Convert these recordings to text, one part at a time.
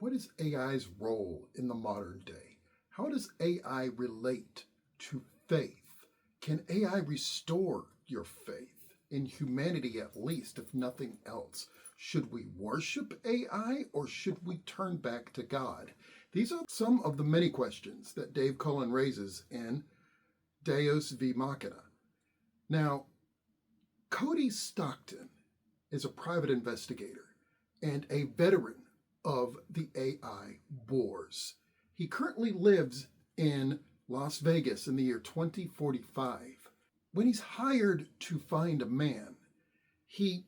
what is AI's role in the modern day? How does AI relate to faith? Can AI restore your faith in humanity, at least, if nothing else? Should we worship AI or should we turn back to God? These are some of the many questions that Dave Cullen raises in Deus V Machina. Now, Cody Stockton is a private investigator and a veteran of the AI wars. He currently lives in Las Vegas in the year 2045. When he's hired to find a man, he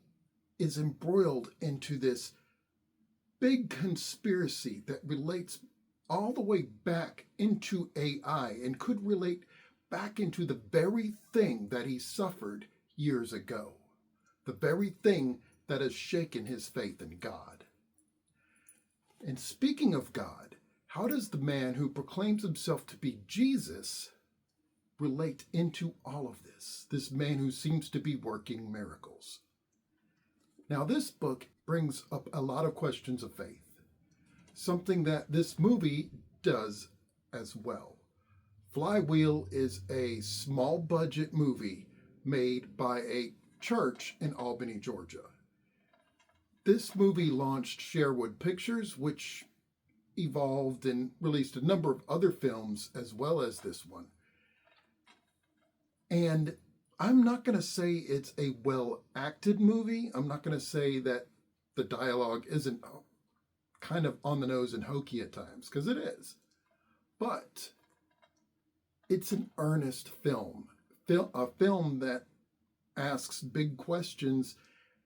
is embroiled into this big conspiracy that relates all the way back into AI and could relate back into the very thing that he suffered years ago, the very thing that has shaken his faith in God. And speaking of God, how does the man who proclaims himself to be Jesus relate into all of this? This man who seems to be working miracles. Now, this book brings up a lot of questions of faith, something that this movie does as well. Flywheel is a small budget movie made by a church in Albany, Georgia. This movie launched Sherwood Pictures, which evolved and released a number of other films as well as this one. And I'm not going to say it's a well-acted movie. I'm not going to say that the dialogue isn't kind of on the nose and hokey at times, because it is. But it's an earnest film, a film that asks big questions,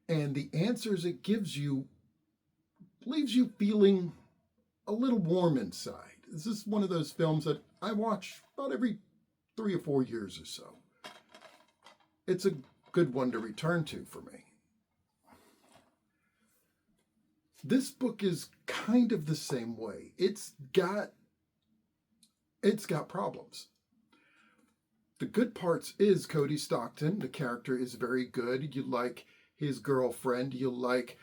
and the answers it gives you leaves you feeling a little warm inside. This is one of those films that I watch about every 3 or 4 years or so. It's a good one to return to for me. This book is kind of the same way. It's got problems. The good parts is Cody Stockton. The character is very good. You like his girlfriend. You like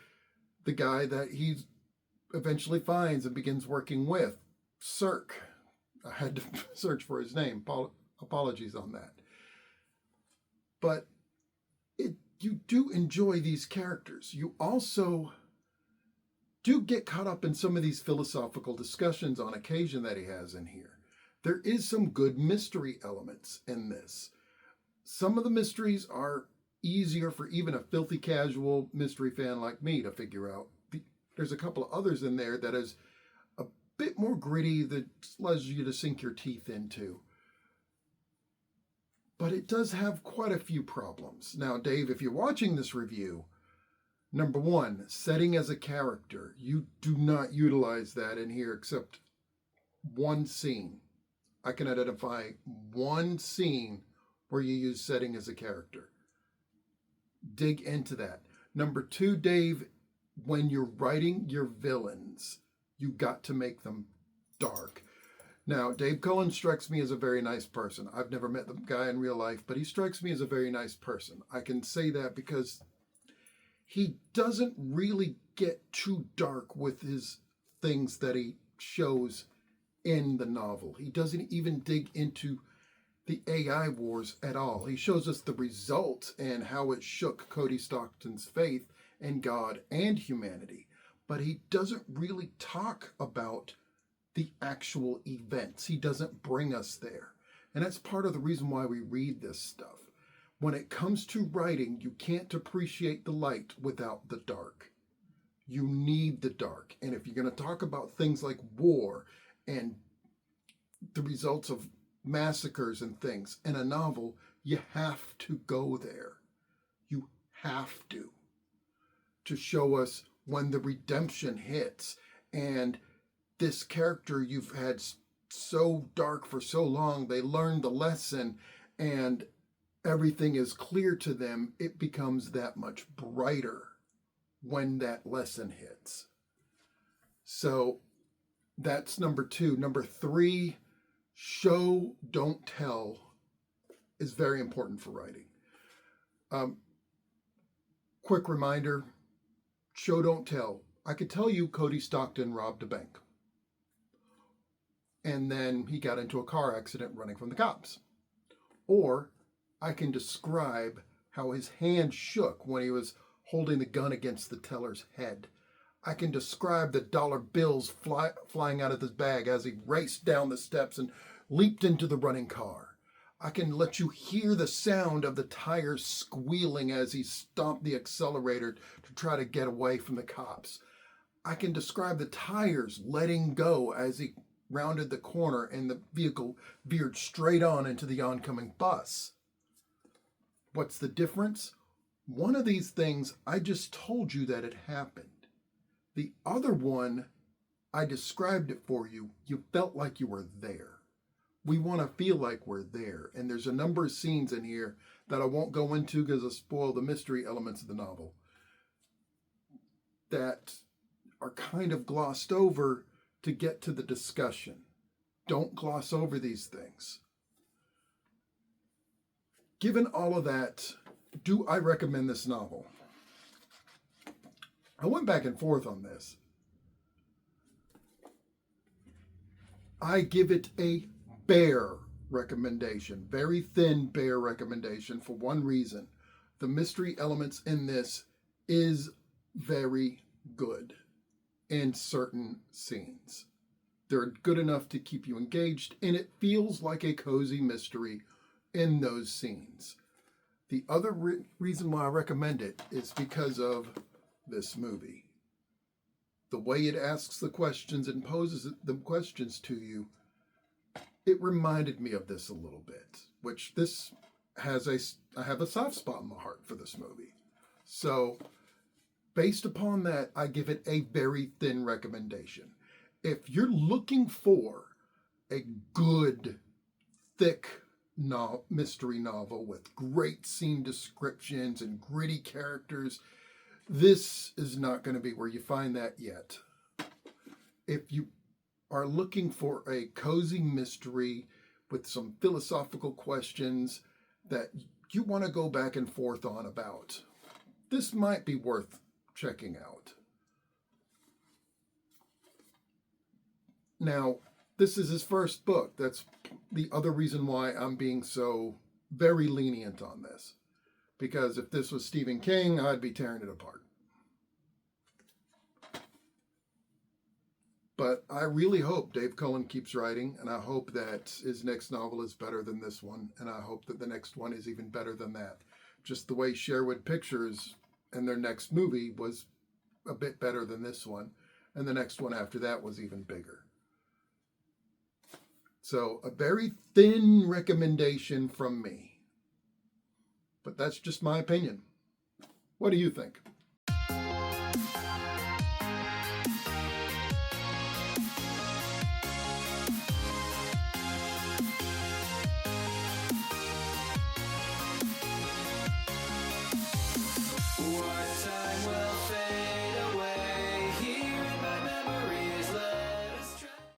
the guy that he eventually finds and begins working with, Cirque. I had to search for his name. Apologies on that. But you do enjoy these characters. You also do get caught up in some of these philosophical discussions on occasion that he has in here. There is some good mystery elements in this. Some of the mysteries are easier for even a filthy casual mystery fan like me to figure out. There's a couple of others in there that is a bit more gritty, that allows you to sink your teeth into. But it does have quite a few problems. Now, Dave, if you're watching this review, number one, setting as a character. You do not utilize that in here except one scene. I can identify one scene where you use setting as a character. Dig into that. Number two, Dave, when you're writing your villains, you got to make them dark. Now, Dave Cullen strikes me as a very nice person. I've never met the guy in real life, but he strikes me as a very nice person. I can say that because he doesn't really get too dark with his things that he shows in the novel. He doesn't even dig into the AI wars at all. He shows us the result and how it shook Cody Stockton's faith in God and humanity. But he doesn't really talk about the actual events. He doesn't bring us there. And that's part of the reason why we read this stuff. When it comes to writing, you can't appreciate the light without the dark. You need the dark. And if you're going to talk about things like war and the results of massacres and things in a novel, you have to go there. You have to show us when the redemption hits and this character you've had so dark for so long, they learn the lesson and everything is clear to them. It becomes that much brighter when that lesson hits. So that's number two. Number three, show, don't tell is very important for writing. Quick reminder, show, don't tell. I could tell you Cody Stockton robbed a bank. And then he got into a car accident running from the cops. Or I can describe how his hand shook when he was holding the gun against the teller's head. I can describe the dollar bills flying out of his bag as he raced down the steps and leaped into the running car. I can let you hear the sound of the tires squealing as he stomped the accelerator to try to get away from the cops. I can describe the tires letting go as he rounded the corner and the vehicle veered straight on into the oncoming bus. What's the difference? One of these things, I just told you that it happened. The other one, I described it for you. You felt like you were there. We want to feel like we're there. And there's a number of scenes in here that I won't go into because I'll spoil the mystery elements of the novel that are kind of glossed over to get to the discussion. Don't gloss over these things. Given all of that, do I recommend this novel? I went back and forth on this. I give it a bare recommendation, very thin bare recommendation for one reason. The mystery elements in this is very good in certain scenes. They're good enough to keep you engaged, and it feels like a cozy mystery in those scenes. The other reason why I recommend it is because of this movie. The way it asks the questions and poses the questions to you, it reminded me of this a little bit, which this has I have a soft spot in my heart for this movie. So based upon that, I give it a very thin recommendation. If you're looking for a good, thick mystery novel with great scene descriptions and gritty characters, this is not going to be where you find that yet. If you are looking for a cozy mystery with some philosophical questions that you want to go back and forth on about, this might be worth checking out. Now, this is his first book. That's the other reason why I'm being so very lenient on this. Because if this was Stephen King, I'd be tearing it apart. But I really hope Dave Cullen keeps writing, and I hope that his next novel is better than this one, and I hope that the next one is even better than that. Just the way Sherwood Pictures and their next movie was a bit better than this one, and the next one after that was even bigger. So a very thin recommendation from me. But that's just my opinion. What do you think?